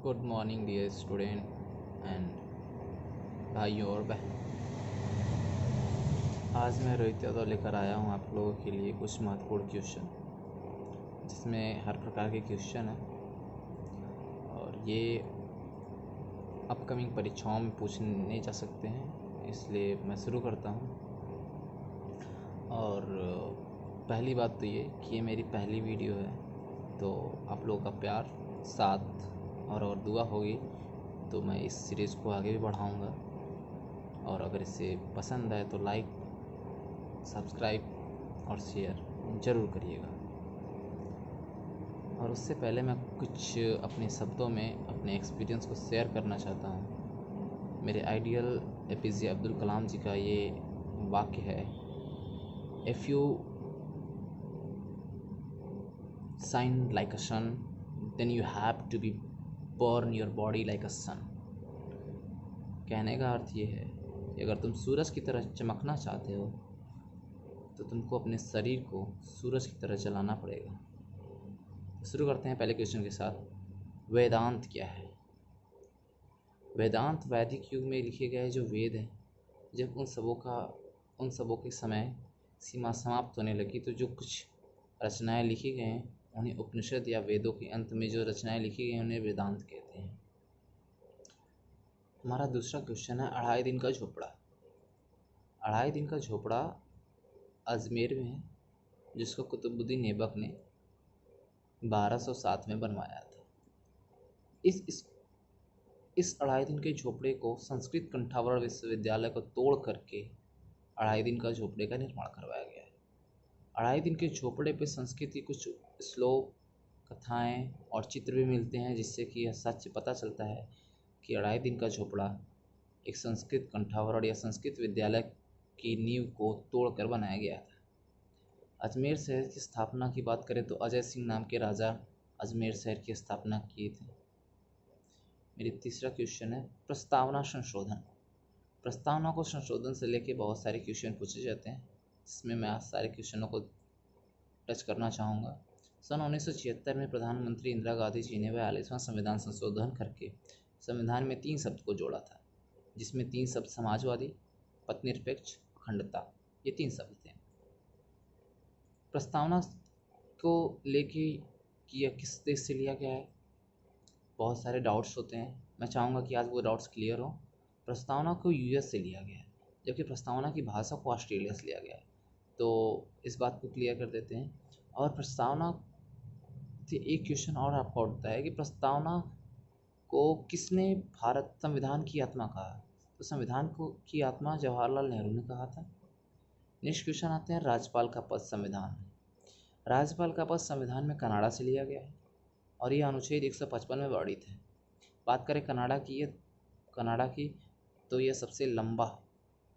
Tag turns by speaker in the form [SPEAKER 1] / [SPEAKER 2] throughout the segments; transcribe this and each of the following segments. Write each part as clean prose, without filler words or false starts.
[SPEAKER 1] Good morning dear student and भाइयों और बहन। आज मैं रोहित यादव लेकर आया हूँ आप लोगों के लिए कुछ महत्वपूर्ण क्वेश्चन, जिसमें हर प्रकार के क्वेश्चन हैं और ये अपकमिंग परीक्षाओं में पूछने जा सकते हैं। इसलिए मैं शुरू करता हूँ। और पहली बात तो ये कि ये मेरी पहली वीडियो है, तो आप लोगों का प्यार, साथ और दुआ होगी तो मैं इस सीरीज़ को आगे भी बढ़ाऊँगा। और अगर इसे पसंद आए तो लाइक, सब्सक्राइब और शेयर ज़रूर करिएगा। और उससे पहले मैं कुछ अपने शब्दों में अपने एक्सपीरियंस को शेयर करना चाहता हूँ। मेरे आइडियल APJ अब्दुल कलाम जी का ये वाक्य है, if you shine like a sun then you have to be burn your body like a sun। कहने का अर्थ ये है कि अगर तुम सूरज की तरह चमकना चाहते हो तो तुमको अपने शरीर को सूरज की तरह जलाना पड़ेगा। तो शुरू करते हैं पहले क्वेश्चन के साथ। वेदांत क्या है? वेदांत वैदिक युग में लिखे गए जो वेद हैं, जब उन सबों के समय सीमा समाप्त होने लगी तो जो कुछ रचनाएं लिखी गई हैं उन्हें उपनिषद या वेदों के अंत में जो रचनाएं लिखी गई उन्हें वेदांत कहते हैं। हमारा दूसरा क्वेश्चन है अढ़ाई दिन का झोपड़ा। अढ़ाई दिन का झोपड़ा अजमेर में है, जिसको कुतुबुद्दीन ऐबक ने 1207 में बनवाया था। इस अढ़ाई दिन के झोपड़े को संस्कृत कंठावरण विश्वविद्यालय को तोड़ करके अढ़ाई दिन का झोपड़े का निर्माण करवाया गया है। अढ़ाई दिन के झोपड़े पे संस्कृत की कुछ श्लोक, कथाएं और चित्र भी मिलते हैं, जिससे कि यह सच पता चलता है कि अढ़ाई दिन का झोपड़ा एक संस्कृत कंठावरण या संस्कृत विद्यालय की नींव को तोड़कर बनाया गया था। अजमेर शहर की स्थापना की बात करें तो अजय सिंह नाम के राजा अजमेर शहर की स्थापना किए थे। मेरी तीसरा क्वेश्चन है प्रस्तावना संशोधन। प्रस्तावना को संशोधन से लेके बहुत सारे क्वेश्चन पूछे जाते हैं, जिसमें मैं आज सारे क्वेश्चनों को टच करना चाहूँगा। सन 1976 में प्रधानमंत्री इंदिरा गांधी जी ने 42वां संविधान संशोधन करके संविधान में 3 शब्द को जोड़ा था, जिसमें 3 शब्द समाजवादी, पथनिरपेक्ष, अखंडता, ये 3 शब्द थे। प्रस्तावना को लेके कि यह किस देश से लिया गया है, बहुत सारे डाउट्स होते हैं। मैं चाहूँगा कि आज वो डाउट्स क्लियर हो। प्रस्तावना को US से लिया गया है, जबकि प्रस्तावना की भाषा को ऑस्ट्रेलिया से लिया गया है, तो इस बात को क्लियर कर देते हैं। और प्रस्तावना से एक क्वेश्चन और आपका उठता है कि प्रस्तावना को किसने भारत संविधान की आत्मा कहा? तो संविधान को की आत्मा जवाहरलाल नेहरू ने कहा था। नेक्स्ट क्वेश्चन आते हैं राज्यपाल का पद संविधान में। राज्यपाल का पद संविधान में कनाडा से लिया गया है और यह अनुच्छेद 155 में वर्णित है। बात करें कनाडा की तो यह सबसे लंबा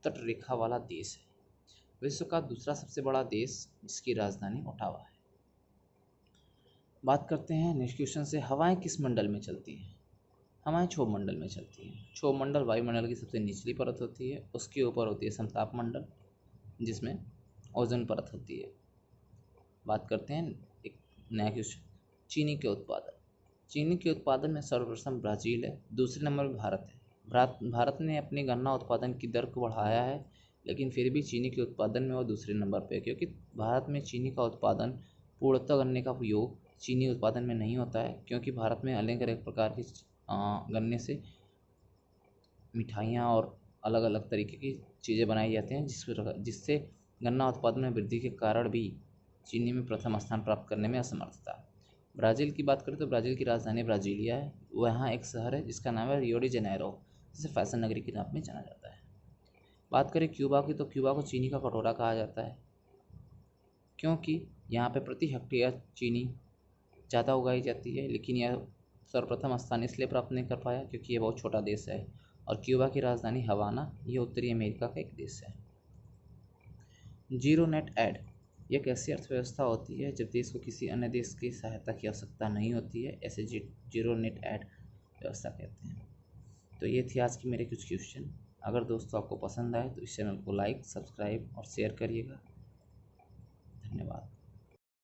[SPEAKER 1] तट रेखा वाला देश है। विश्व का दूसरा सबसे बड़ा देश, जिसकी राजधानी ओटावा है। बात करते हैं नेक्स्ट क्वेश्चन से, हवाएं किस मंडल में चलती हैं? हवाएं क्षोभ मंडल में चलती हैं। क्षोभ मंडल वायुमंडल की सबसे निचली परत होती है, उसके ऊपर होती है समताप मंडल, जिसमें ओजोन परत होती है। बात करते हैं एक नया क्वेश्चन, चीनी के उत्पादन। चीनी के उत्पादन में सर्वप्रथम ब्राज़ील है, दूसरे नंबर पर भारत है। भारत ने अपनी गन्ना उत्पादन की दर को बढ़ाया है, लेकिन फिर भी चीनी के उत्पादन में वो दूसरे नंबर पे है, क्योंकि भारत में चीनी का उत्पादन पूर्णतः गन्ने का उपयोग चीनी उत्पादन में नहीं होता है, क्योंकि भारत में अलग अलग प्रकार की गन्ने से मिठाइयाँ और अलग अलग तरीके की चीज़ें बनाई जाती हैं, जिससे गन्ना उत्पादन में वृद्धि के कारण भी चीनी में प्रथम स्थान प्राप्त करने में असमर्थता। ब्राज़ील की बात करें तो ब्राज़ील की राजधानी ब्राज़ीलिया है। वहाँ एक शहर है जिसका नाम है रियो डी जेनेरो, जिसे फैशन नगरी के नाम में जाना जाता है। बात करें क्यूबा की तो क्यूबा को चीनी का कटोरा कहा जाता है, क्योंकि यहाँ पे प्रति हेक्टेयर चीनी ज़्यादा उगाई जाती है, लेकिन यह सर्वप्रथम स्थान इसलिए प्राप्त नहीं कर पाया क्योंकि यह बहुत छोटा देश है। और क्यूबा की राजधानी हवाना, यह उत्तरी अमेरिका का एक देश है। जीरो नेट ऐड, यह एक ऐसी अर्थव्यवस्था होती है जब देश को किसी अन्य देश की सहायता की आवश्यकता नहीं होती है, ऐसे जीरो नेट ऐड व्यवस्था कहते हैं। तो ये थी आज की मेरे कुछ क्वेश्चन। अगर दोस्तों आपको पसंद आए तो इस चैनल को लाइक, सब्सक्राइब और शेयर करिएगा। धन्यवाद।